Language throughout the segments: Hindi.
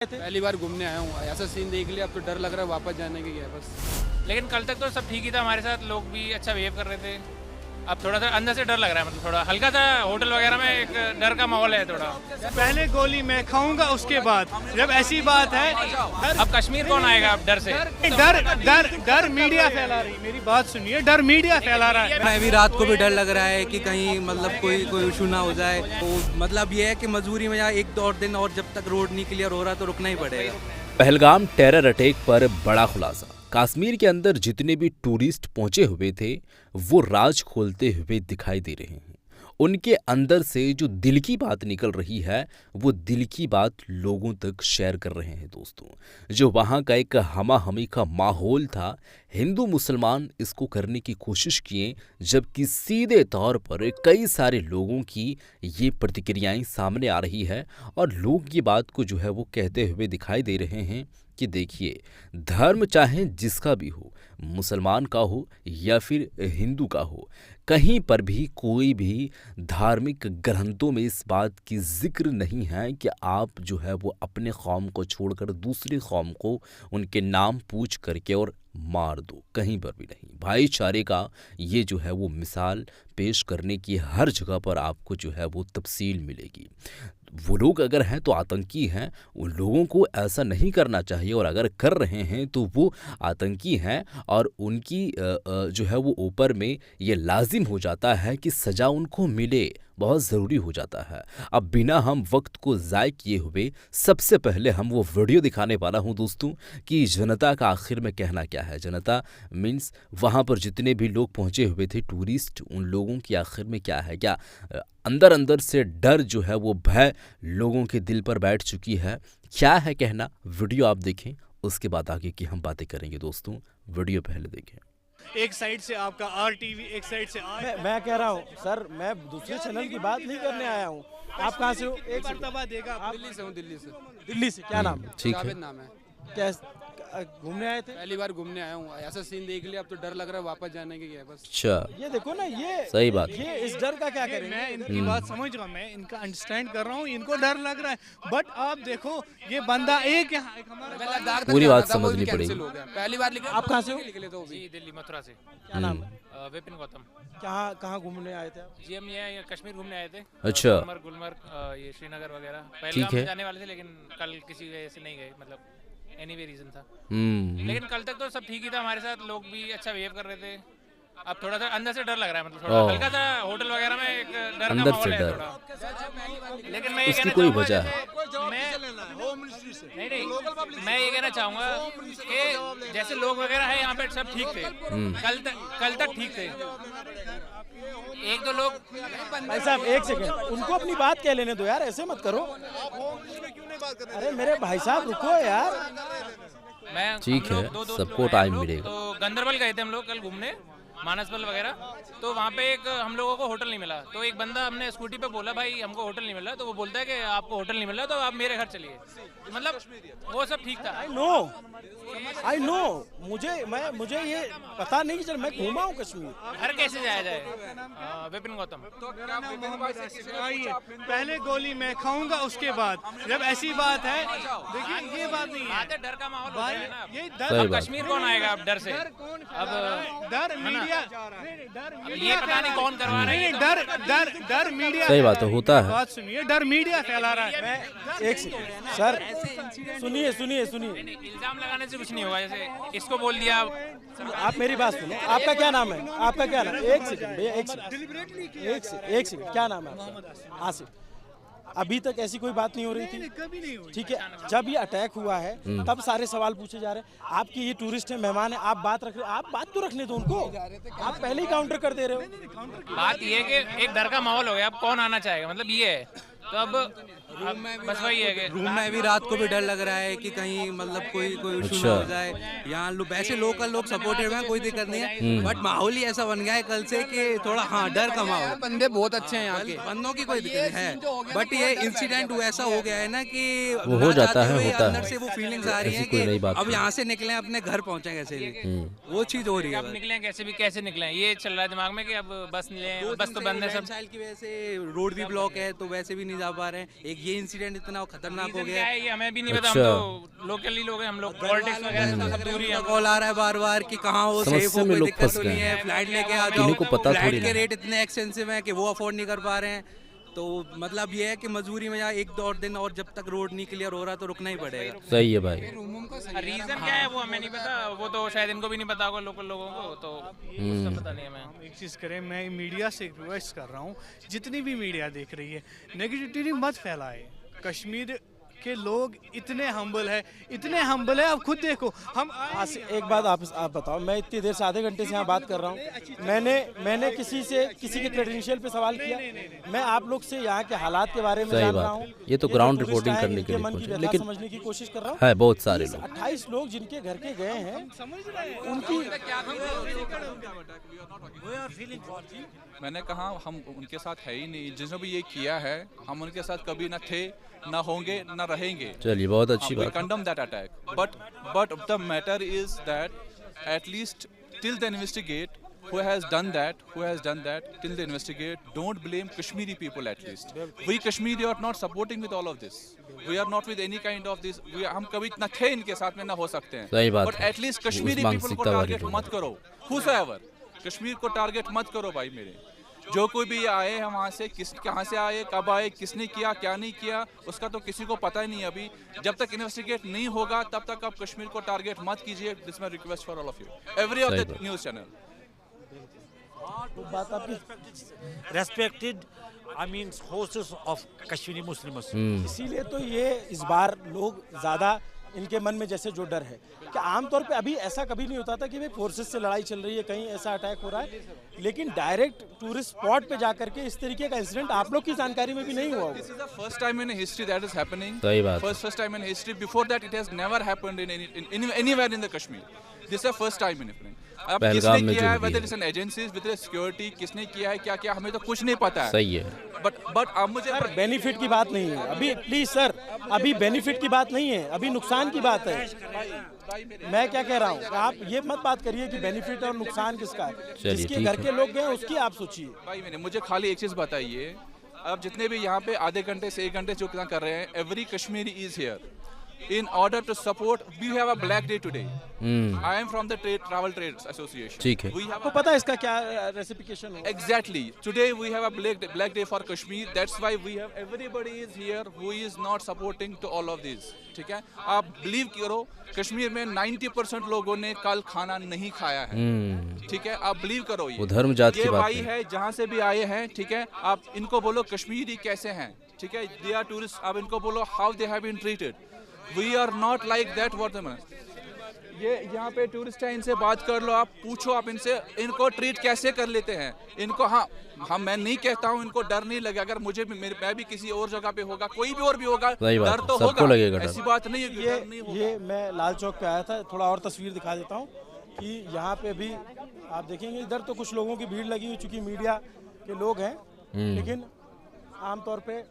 पहली बार घूमने आया हूँ, ऐसा सीन देख लिया, अब तो डर लग रहा है वापस जाने के लिए बस। लेकिन कल तक तो सब ठीक ही था, हमारे साथ लोग भी अच्छा बिहेव कर रहे थे। अब थोड़ा सा अंदर से डर लग रहा है, मतलब थोड़ा हल्का सा होटल वगैरह में एक डर का माहौल है थोड़ा। पहले गोली मैं खाऊंगा, उसके बाद जब ऐसी बात है अब कश्मीर कौन आएगा अब डर से? डर डर डर मीडिया फैला रही। मेरी बात सुनिए, डर मीडिया फैला रहा है। मैं भी रात को भी डर लग रहा है कि कहीं मतलब कोई इशू ना हो जाए। तो मतलब ये है कि मजबूरी में यहाँ एक दो और दिन और जब तक रोड नहीं क्लियर हो रहा तो रुकना ही पड़ेगा। पहलगाम टेरर अटैक पर बड़ा खुलासा। कश्मीर के अंदर जितने भी टूरिस्ट पहुंचे हुए थे वो राज खोलते हुए दिखाई दे रहे हैं। उनके अंदर से जो दिल की बात निकल रही है वो दिल की बात लोगों तक शेयर कर रहे हैं दोस्तों। जो वहाँ का एक हमा हमी का माहौल था, हिंदू मुसलमान इसको करने की कोशिश किए, जबकि सीधे तौर पर कई सारे लोगों की ये प्रतिक्रियाएं सामने आ रही है और लोग ये बात को जो है वो कहते हुए दिखाई दे रहे हैं कि देखिए, धर्म चाहे जिसका भी हो, मुसलमान का हो या फिर हिंदू का हो, कहीं पर भी कोई भी धार्मिक ग्रंथों में इस बात की जिक्र नहीं है कि आप जो है वो अपने कौम को छोड़कर दूसरी कौम को उनके नाम पूछ करके और मार दो। कहीं पर भी नहीं। भाईचारे का ये जो है वो मिसाल पेश करने की हर जगह पर आपको जो है वो तफसील मिलेगी। वो लोग अगर हैं तो आतंकी हैं, उन लोगों को ऐसा नहीं करना चाहिए, और अगर कर रहे हैं तो वो आतंकी हैं और उनकी जो है वो ऊपर में ये लाजिम हो जाता है कि सज़ा उनको मिले, बहुत ज़रूरी हो जाता है। अब बिना हम वक्त को ज़ाय किए हुए सबसे पहले हम वो वीडियो दिखाने वाला हूँ दोस्तों कि जनता का आखिर में कहना क्या है। जनता मीन्स वहाँ पर जितने भी लोग पहुँचे हुए थे टूरिस्ट, उन लोगों की आखिर में क्या है, क्या अंदर अंदर से डर जो है वो भय लोगों के दिल पर बैठ चुकी है, क्या है कहना। वीडियो आप देखें, उसके बाद आगे की हम बातें करेंगे दोस्तों। वीडियो पहले देखें। एक साइड से आपका RTV, एक साइड से मैं कह रहा हूँ सर, मैं दूसरे चैनल की बात नहीं करने आया हूँ। आप कहाँ से हो? एक मर्तबा देगा आप दिल्ली से हूँ, दिल्ली से। दिल्ली से। क्या नाम? ठीक है। जावेद नाम है। क्या घूमने आए थे? पहली बार घूमने आया हूँ, ऐसा सीन देख लिया, अब तो डर लग रहा है वापस जाने के लिए बस। अच्छा, ये देखो ना, ये सही बात। ये इस डर का क्या करें? मैं इनकी बात समझ रहा हूँ, मैं इनका अंडरस्टैंड कर रहा हूँ, इनको डर लग रहा है। बट आप देखो, ये बंदा एक यहाँ एक हमारा पूरी बात समझनी पड़ेगी। पहली बार लिखे। आप कहाँ से हो? निकले तो जी दिल्ली मथुरा से। क्या नाम? विपिन गौतम। कहाँ घूमने आए थे आप? जी हम ये कश्मीर घूमने आए थे। अच्छा। गुलमर्ग, ये श्रीनगर वगैरह। ठीक पहले है। हम जाने वाले थे लेकिन कल किसी वजह से नहीं गए, मतलब एनीवे रीजन था। लेकिन कल तक तो सब ठीक ही था, हमारे साथ लोग भी अच्छा बिहेव कर रहे थे। अब थोड़ा सा अंदर से डर लग रहा है, मतलब थोड़ा हल्का सा होटल वगैरह में एक डर का अंदर माहौल से है डर। थोड़ा। लेकिन मैं ये उसकी कहना कोई चाहूंगा, वजह जैसे मैं ये कहना चाहूंगा कि जैसे लोग वगैरह है यहाँ पे सब ठीक थे, कल तक ठीक थे। एक दो लोग भाई साहब एक सेकंड, उनको अपनी बात कह लेने दो यार, ऐसे मत करो। अरे मेरे भाई साहब रुको यार। मैं ठीक हम लोग है, दो दोस्त सबको लोग हैं टाइम हम लोग। मिलेगा। तो गंदरबल गए थे हम लोग कल घूमने, मानसबल वगैरह। तो वहाँ पे एक हम लोगों को होटल नहीं मिला, तो एक बंदा हमने स्कूटी पे बोला भाई हमको होटल नहीं मिल रहा, तो वो बोलता है कि आपको होटल नहीं मिल रहा तो आप मेरे घर चलिए। मतलब वो सब ठीक था। आई नो मुझे ये पता नहीं कि चल मैं घूमा हूँ कश्मीर। घर कैसे जाया जाए? विपिन गौतम। आइए, पहले गोली मैं खाऊंगा, उसके बाद जब ऐसी बात है, देखिए ये बात नहीं है बात है डर का माहौल होता भाई। है ना। ये सही डर, अब बात। कश्मीर कौन आएगा अब डर से? अब डर मीडिया, ये पता नहीं कौन करवा रहा है। नहीं, डर मीडिया। सही बात है, होता है। बात सुनिए, डर मीडिया फैला रहा है। एक सेकंड सर, सुनिए। इल्जाम लगाने से कुछ नहीं होगा। जैसे इसको बोल दिया, आप मेरी बात सुनो। आपका क्या नाम है? आपका क्या नाम? एक सेकंड भैया, एक सेकंड। क्या नाम है आपका? आसिफ। अभी तक ऐसी कोई बात नहीं हो रही थी? कभी नहीं हुई। ठीक है, जब ये अटैक हुआ है तब सारे सवाल पूछे जा रहे हैं। आपकी ये टूरिस्ट है, मेहमान है, आप बात रख रहे, आप बात तो रखने दो उनको। आप पहले ही काउंटर कर दे रहे हो। बात ये है कि एक डर का माहौल हो गया, अब कौन आना चाहेगा, मतलब ये है। तो अब बस वही है कि रूम में भी रात को भी डर लग रहा है कि कहीं मतलब कोई इशू ना हो जाए। यहाँ वैसे लोकल लोग सपोर्टेड हैं, कोई दिक्कत नहीं है, बट माहौल ही ऐसा बन गया है कल से कि थोड़ा डर का माहौल। बंदे बहुत अच्छे हैं यहाँ के। बंदों की कोई दिक्कत नहीं है, बट ये इंसिडेंट ऐसा हो गया है ना कि वो हो जाता है, होता अंदर है। से वो फीलिंग्स आ रही ऐसी है कोई नई कि बात अब नहीं। यहाँ से निकले अपने घर पहुंचे कैसे भी, वो चीज हो रही है। अब निकले कैसे निकले, ये चल रहा है दिमाग में कि अब बस मिले, बस तो बंद है सब। साल की वजह से रोड भी ब्लॉक है तो वैसे भी नहीं जा पा रहे हैं। एक ये इंसिडेंट इतना खतरनाक हो Reason गया क्या है। है ये हमें भी नहीं पता, हम अच्छा। तो लोकली लोग हैं, हम लोग पॉलिटिक्स वगैरह से तो सब दूर ही हैं। कॉल आ रहा है बार बार कि कहाँ हो, समस्या सेफ हो, में कोई लोग दिक्कत फंस तो गए नहीं हैं। है, फ्लाइट लेके आ जाओ। किन्हीं को पता फ्लाइट थोड़ी के ना। रेट इतने एक्सपेंसिव हैं कि वो अफोर्ड नहीं कर पा रहे हैं। तो मतलब ये है कि मजबूरी में यहाँ एक दो और दिन और जब तक रोड नहीं क्लियर हो रहा तो रुकना ही पड़ेगा। सही है भाई। रीजन क्या है वो हमें नहीं पता, वो तो शायद इनको भी नहीं पता होगा लोकल लोगों को, तो उसका पता नहीं हमें। एक चीज़ करें, मैं मीडिया से रिक्वेस्ट कर रहा हूँ, जितनी भी मीडिया देख रही है नेगेटिविटी मत फैलाए। कश्मीर के लोग इतने हम्बल है, इतने हम्बल है। अब खुद देखो हम एक बात आप बताओ, मैं इतनी देर से आधे घंटे से यहाँ बात कर रहा हूँ, मैंने किसी के क्रेडेंशियल पे सवाल किया? मैं आप लोग से यहाँ के हालात के बारे में सही जान बात रहा है। हूँ। ये तो जो ग्राउंड टूरिस्ट रिपोर्टिंग आए, करने इनके के लिए मन की पहुंचे, व्यथा लेकिन समझने की कोशिश कर रहा हूँ। है बहुत सारे लोग। 28 लोग जिनके घर के गए हैं, उनकी मैंने कहा हम उनके साथ है ही नहीं, जिसने भी ये किया है हम उनके साथ कभी ना थे, ना होंगे, ना रहेंगे। चलिए बहुत अच्छी We बात है। condemn that attack, but the matter is that at least till they investigate who has done that, till they investigate, don't blame Kashmiri people at least. We Kashmiri are not supporting with all of this. We are not with any kind of this. हम कभी ना थे इनके साथ में, ना हो सकते हैं। सही बात But है। at least उस Kashmiri people को मानसिकता वाले टारगेट लोग। मत करो, whosoever. कश्मीर को टारगेट मत करो भाई मेरे। जो कोई भी आए हैं वहाँ से, कहाँ से आए, कब आए, किसने किया, क्या नहीं किया, उसका तो किसी को पता ही नहीं अभी। जब तक इन्वेस्टिगेट नहीं होगा तब तक आप कश्मीर को टारगेट मत कीजिए। This my request for all of you, every of the news channel. बात आपकी respected, I mean, horses of Kashmiri Muslims. इसीलिए तो ये इस बार लोग ज़्यादा इनके मन में जैसे जो डर है कि आमतौर पे अभी ऐसा कभी नहीं होता था कि भाई फोर्सेस से लड़ाई चल रही है, कहीं ऐसा अटैक हो रहा है, लेकिन डायरेक्ट टूरिस्ट स्पॉट पे जा करके इस तरीके का इंसिडेंट आप लोग की जानकारी में भी नहीं हुआ होगा। This is the first time in history that is happening. सही बात। First time in history. Before that, it has never happened in anywhere in the Kashmir. This is the first time in it. अब पहलगाम किसने में किया जो है, भी whether है। it's an agencies, whether it's security, किसने किया है, क्या क्या, हमें तो कुछ नहीं पता है। सही है। But अब मुझे सर बेनिफिट की बात नहीं है अभी, प्लीज सर, अभी बेनिफिट की बात नहीं है, अभी नुकसान की बात है। मैं क्या कह रहा हूँ, आप ये मत बात करिए कि बेनिफिट और नुकसान किसका है। जिसके ठीक घर है। के लोग गए उसकी आप सोचिए। भाई मुझे खाली एक चीज़ बताइए, अब जितने भी यहाँ पे आधे घंटे से 1 घंटे जो कितना कर रहे हैं, every Kashmiri is here in order to support. We have a black day today. I am from the travel trades association. ठीक है। We have आपको पता है इसका क्या रेसिपिकेशन होगा? Exactly. Today we have a black day for Kashmir. That's why we have everybody is here who is not supporting to all of these. ठीक है? आप believe करो, कश्मीर में 90% लोगों ने कल खाना नहीं खाया है। ठीक है? आप believe करो वो धर्म जात की ये बात भाई नहीं। है जहाँ से भी आए हैं, ठीक है? आप इनको बोलो कश्मीरी कैसे हैं, ठीक है? They are tourists. आप इनको बोलो how they have been treated. We are not like that. What ये यहाँ पे टूरिस्ट है, इनसे बात कर लो, आप पूछो, आप इनसे इनको ट्रीट कैसे कर लेते हैं इनको। हाँ मैं नहीं कहता हूँ इनको डर नहीं लगे, अगर मुझे भी मैं भी किसी और जगह पे होगा, कोई भी और भी होगा, सही बात डर है, तो सबको होगा, लगेगा डर। ऐसी बात नहीं है कि डर नहीं होगा। ये मैं लाल चौक पे आया था, थोड़ा और तस्वीर दिखा देता हूँ कि यहाँ पे भी आप देखेंगे, इधर तो कुछ लोगों की भीड़ लगी हुई, चूँकि मीडिया के लोग हैं, लेकिन आमतौर पे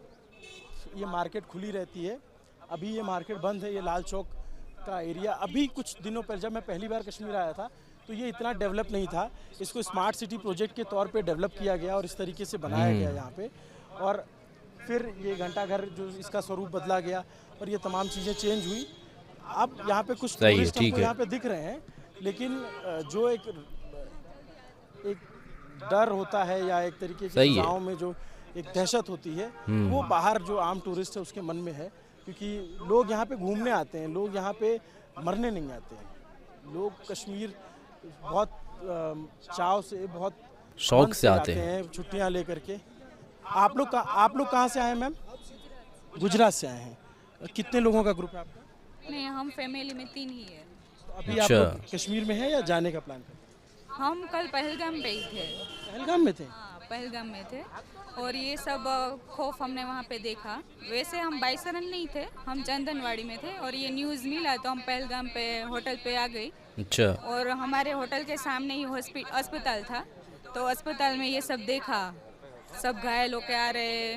ये मार्केट खुली रहती है। अभी ये मार्केट बंद है। ये लाल चौक का एरिया अभी कुछ दिनों पर, जब मैं पहली बार कश्मीर आया था तो ये इतना डेवलप नहीं था। इसको स्मार्ट सिटी प्रोजेक्ट के तौर पे डेवलप किया गया और इस तरीके से बनाया गया यहाँ पे, और फिर ये घंटाघर जो इसका स्वरूप बदला गया और ये तमाम चीज़ें चेंज हुई। अब यहाँ पे कुछ सही है, टूरिस्ट ठीक हमको है। यहाँ पे दिख रहे हैं, लेकिन जो एक डर होता है या एक तरीके से सही है। गाँव में जो एक दहशत होती है, वो बाहर जो आम टूरिस्ट है उसके मन में है, क्योंकि लोग यहाँ पे घूमने आते हैं, लोग यहाँ पे मरने नहीं आते हैं। लोग कश्मीर बहुत चाव से, बहुत शौक मन से आते हैं। छुट्टियाँ लेकर के। आप लोग कहाँ से आए हैं मैम? गुजरात से आए हैं। और कितने लोगों का ग्रुप है आपका? नहीं, हम फैमिली में 3 ही है। अभी आप अच्छा। लोग कश्मीर में है या जाने का प्लान है? हम कल पहलगाम पे ही थे। पहलगाम में थे? हाँ, पहलगाम में थे, और ये सब खौफ हमने वहाँ पे देखा। वैसे हम बाईसरन नहीं थे, हम चंदनवाड़ी में थे, और ये न्यूज़ मिला तो हम पहलगाम पे होटल पे आ गई। अच्छा। और हमारे होटल के सामने ही अस्पताल था, तो अस्पताल में ये सब देखा, सब घायल होके आ रहे,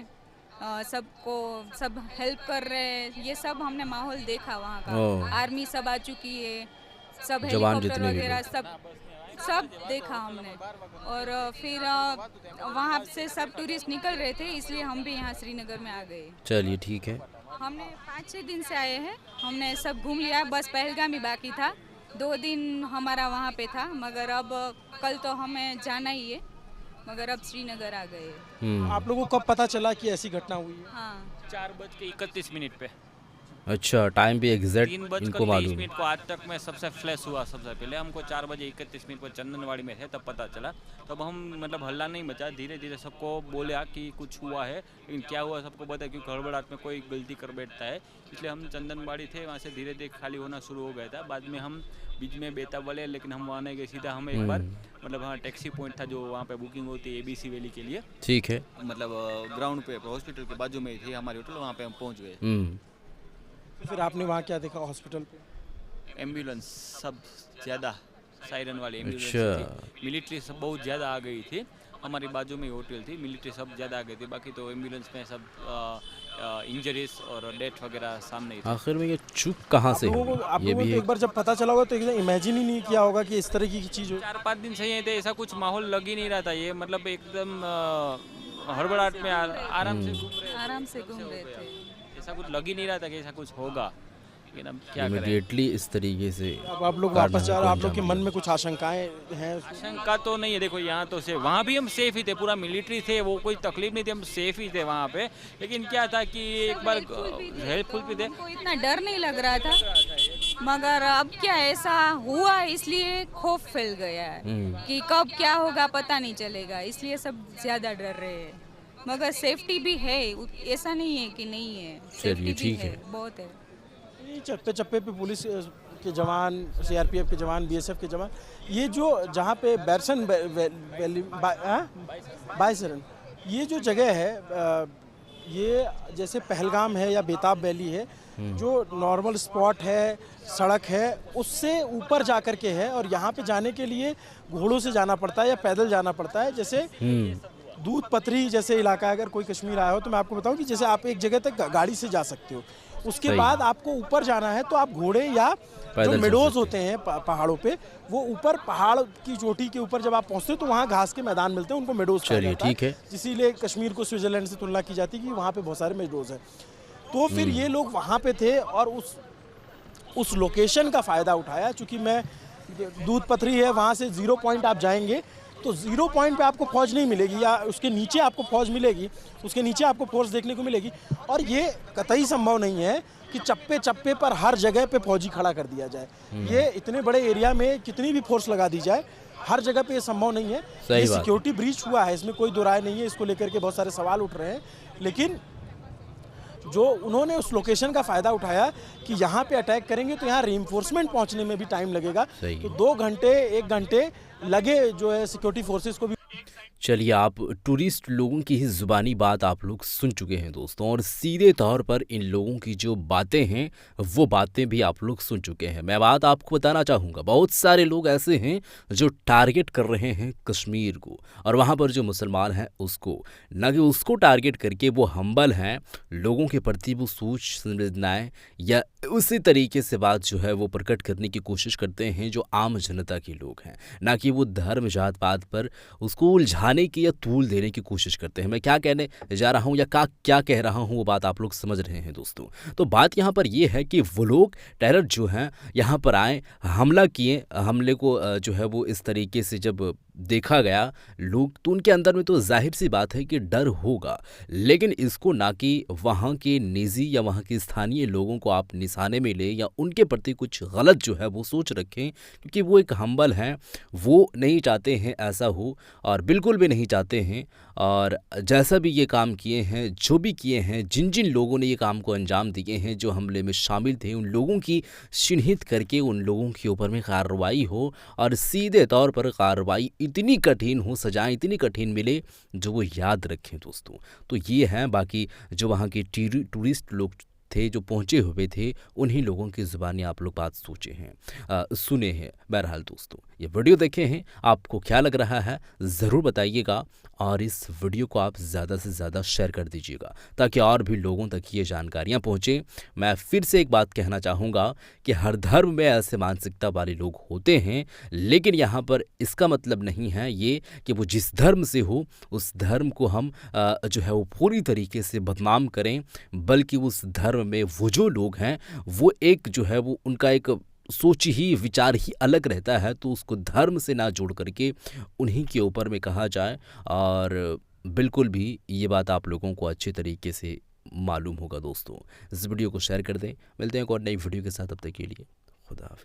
सबको सब हेल्प कर रहे, ये सब हमने माहौल देखा वहाँ का। ओह। आर्मी सब आ चुकी है, सब जवान हेलीकॉप्टर जितने भी वगैरह लोग। सब सब देखा हमने। और फिर वहाँ से सब टूरिस्ट निकल रहे थे, इसलिए हम भी यहाँ श्रीनगर में आ गए। चलिए ठीक है। हमने 5-6 दिन से आए हैं, हमने सब घूम लिया, बस पहलगाम ही बाकी था। 2 दिन हमारा वहाँ पे था, मगर अब कल तो हमें जाना ही है, मगर अब श्रीनगर आ गए। आप लोगों को कब पता चला कि ऐसी घटना हुई है? हाँ, 4:31 पे अच्छा, टाइम भी एग्जैक्ट 3:23 इनको मालूम है। को आज तक में सबसे फ्लैश हुआ। सबसे पहले हमको 4:31 पर चंदनवाड़ी में थे, तब पता चला। तब हम मतलब हल्ला नहीं मचा, धीरे धीरे सबको बोला कि कुछ हुआ है, लेकिन क्या हुआ सबको पता है, क्योंकि हड़बड़ाहट में कोई गलती कर बैठता है। इसलिए हम चंदनवाड़ी थे, वहाँ से धीरे धीरे खाली होना शुरू हो गया था। बाद में हम बीच में बेताब वाले, लेकिन हम वहाँ नहीं गए, सीधा हम एक बार मतलब हाँ टैक्सी पॉइंट था जो वहाँ पे बुकिंग होती है ABC वैली के लिए, ठीक है। मतलब ग्राउंड पे हॉस्पिटल के बाजू में थी हमारी होटल, वहाँ पे हम पहुँच गए। फिर आपने वहाँ क्या देखा हॉस्पिटल पे? एम्बुलेंस सब ज़्यादा, सायरन वाली एम्बुलेंस अच्छा। थी। मिलिट्री सब बहुत ज़्यादा आ गई थी, हमारी बाजू में होटल थी, मिलिट्री सब ज़्यादा आ गई थी। बाकी तो एम्बुलेंस में सब इंजरीज और डेथ वगैरह सामने ही थी। आखिर में ये चूक कहाँ से आप हुई? लोगों ये को भी तो एक बार जब पता चला होगा तो इमेजिन ही नहीं किया होगा कि इस तरह की चीज़ हो। 4-5 दिन से ये थे, ऐसा कुछ माहौल लग ही नहीं रहा था। ये मतलब एकदम हड़बड़ाहट में आराम से घूम रहे थे। ऐसा कुछ लग ही नहीं रहा था कि ऐसा कुछ होगा, लेकिन अब क्या करें। इमीडिएटली इस तरीके से अब आप लोग वापस जा रहे हो, आप लोग के मन में कुछ आशंकाएं हैं? आशंका तो नहीं है, देखो यहाँ तो से वहाँ भी हम सेफ ही थे, पूरा मिलिट्री थे, वो कोई तकलीफ नहीं थी, हम सेफ ही थे वहाँ पे। लेकिन क्या था कि एक बार हेल्पफुल भी थे, हमको इतना डर नहीं लग रहा था, मगर अब क्या ऐसा हुआ, इसलिए खौफ फैल गया है कि कब क्या होगा पता नहीं चलेगा, इसलिए सब ज्यादा डर रहे हैं। मगर सेफ्टी भी है, ऐसा नहीं है कि नहीं है, सेफ्टी भी है, बहुत है। चप्पे चप्पे पे पुलिस के जवान, CRPF के जवान, BSF के जवान, ये जो जहाँ पे बैरसन वैली बायसरन, ये जो जगह है, ये जैसे पहलगाम है या बेताब वैली है, जो नॉर्मल स्पॉट है, सड़क है, उससे ऊपर जा कर के है। और यहाँ पे जाने के लिए घोड़ों से जाना पड़ता है या पैदल जाना पड़ता है। जैसे दूध पथरी जैसे इलाका, अगर कोई कश्मीर आया हो तो मैं आपको बताऊं कि जैसे आप एक जगह तक गाड़ी से जा सकते हो, उसके बाद आपको ऊपर जाना है तो आप घोड़े या जो मेडोज होते हैं पहाड़ों पे, वो ऊपर पहाड़ की चोटी के ऊपर जब आप पहुंचते हो तो वहाँ घास के मैदान मिलते हैं, उनको मेडोज कहा जाता है। ठीक है। इसीलिए कश्मीर को स्विट्जरलैंड से तुलना की जाती है कि वहाँ पे बहुत सारे मेडोज हैं। तो फिर ये लोग वहाँ पे थे और उस लोकेशन का फ़ायदा उठाया। चूँकि मैं दूध पथरी है, वहाँ से 0 पॉइंट आप जाएंगे तो 0 पॉइंट पे आपको फौज नहीं मिलेगी, या उसके नीचे आपको फौज मिलेगी, उसके नीचे आपको फोर्स देखने को मिलेगी। और ये कतई संभव नहीं है कि चप्पे चप्पे पर हर जगह पे फौजी खड़ा कर दिया जाए। ये इतने बड़े एरिया में कितनी भी फोर्स लगा दी जाए, हर जगह पे ये संभव नहीं है। ये सिक्योरिटी ब्रीच हुआ है, इसमें कोई दो राय नहीं है। इसको लेकर के बहुत सारे सवाल उठ रहे हैं, लेकिन जो उन्होंने उस लोकेशन का फ़ायदा उठाया कि यहाँ पे अटैक करेंगे तो यहाँ रीइंफोर्समेंट पहुँचने में भी टाइम लगेगा, तो 2 घंटे 1 घंटे लगे जो है सिक्योरिटी फोर्सेस को भी। चलिए, आप टूरिस्ट लोगों की ही ज़ुबानी बात आप लोग सुन चुके हैं दोस्तों, और सीधे तौर पर इन लोगों की जो बातें हैं वो बातें भी आप लोग सुन चुके हैं। मैं बात आपको बताना चाहूँगा, बहुत सारे लोग ऐसे हैं जो टारगेट कर रहे हैं कश्मीर को, और वहाँ पर जो मुसलमान हैं उसको, न कि उसको टारगेट करके वो हम्बल हैं, लोगों के प्रति वो सोच संवेदनाएँ या उसी तरीके से बात जो है वो प्रकट करने की कोशिश करते हैं जो आम जनता के लोग हैं, ना कि वो धर्म जात पात पर उसको उलझाने की या तूल देने की कोशिश करते हैं। मैं क्या कहने जा रहा हूँ या क्या कह रहा हूँ वो बात आप लोग समझ रहे हैं दोस्तों। तो बात यहाँ पर ये है कि वो लोग टेरर जो हैं यहाँ पर आए, हमला किए, हमले को जो है वो इस तरीके से जब देखा गया लोग, तो उनके अंदर में तो जाहिर सी बात है कि डर होगा, लेकिन इसको ना कि वहाँ के निजी या वहाँ के स्थानीय लोगों को आप निशाने में ले या उनके प्रति कुछ गलत जो है वो सोच रखें, क्योंकि वो एक हम्बल हैं, वो नहीं चाहते हैं ऐसा हो, और बिल्कुल भी नहीं चाहते हैं। और जैसा भी ये काम किए हैं, जो भी किए हैं, जिन जिन लोगों ने ये काम को अंजाम दिए हैं, जो हमले में शामिल थे, उन लोगों की चिन्हित करके उन लोगों के ऊपर में कार्रवाई हो, और सीधे तौर पर कार्रवाई इतनी कठिन हो, सजाएं इतनी कठिन मिले जो वो याद रखें दोस्तों। तो ये हैं, बाकी जो वहाँ के टूरिस्ट लोग थे जो पहुँचे हुए थे, उन्हीं लोगों की ज़ुबानी आप लोग बात सोचे हैं, सुने हैं। बहरहाल दोस्तों, ये वीडियो देखे हैं, आपको क्या लग रहा है ज़रूर बताइएगा, और इस वीडियो को आप ज़्यादा से ज़्यादा शेयर कर दीजिएगा ताकि और भी लोगों तक ये जानकारियाँ पहुँचें। मैं फिर से एक बात कहना चाहूँगा कि हर धर्म में ऐसे मानसिकता वाले लोग होते हैं, लेकिन यहाँ पर इसका मतलब नहीं है ये कि वो जिस धर्म से हो उस धर्म को हम जो है वो पूरी तरीके से बदनाम करें, बल्कि उस धर्म में वो जो लोग हैं वो एक जो है वो उनका एक सोच ही विचार ही अलग रहता है, तो उसको धर्म से ना जोड़ करके उन्हीं के ऊपर में कहा जाए। और बिल्कुल भी ये बात आप लोगों को अच्छे तरीके से मालूम होगा। दोस्तों, इस वीडियो को शेयर कर दें। मिलते हैं एक और नई वीडियो के साथ, तब तक के लिए खुदा हाफिज़।